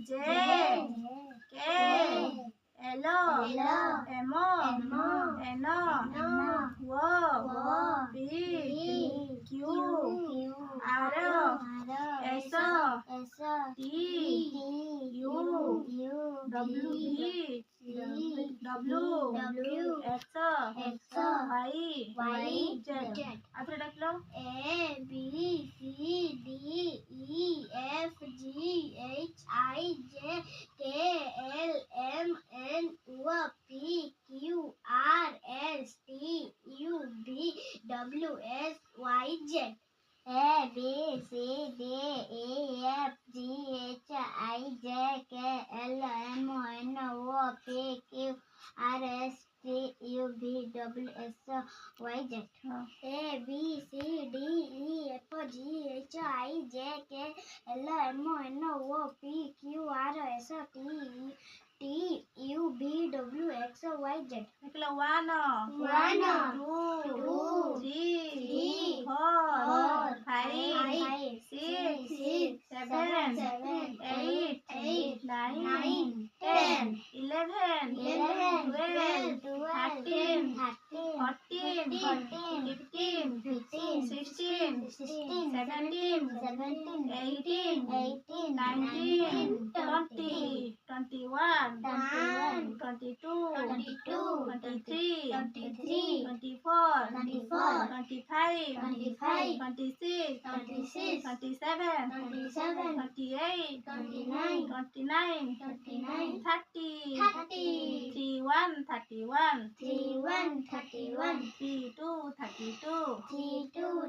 J K L M N O P Q R S T U W X Y Z आखिर देख लो A B C D E F G H I J K L M N O P Q R S T U V W X Y Z A B C D E F G H I J K L M N O P Q R S T U V W X Y Z A B C D E F G H I J K L M N O P Q R S T U V W X Y Z देख लो 1 2 3 4 5 6 7 8 9 10 11 12 13 14 15 16 17 18 19 20 21 22 23 24 25 26 27 28 29 30 31 32 32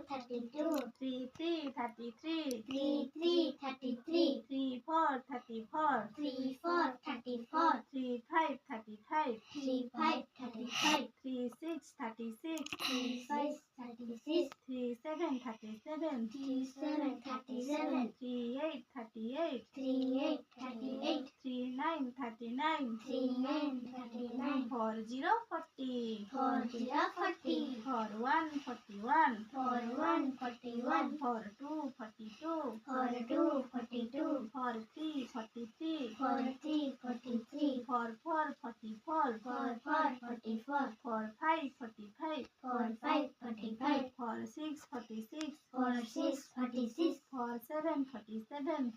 33 34 34 35 35 36 36 37 37 38 38 39 39 40 40 41 41 42 42 43 43 44 44 45 45 46 46 47 47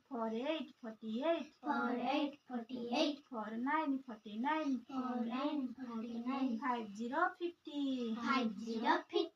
48 48 49 49 50 50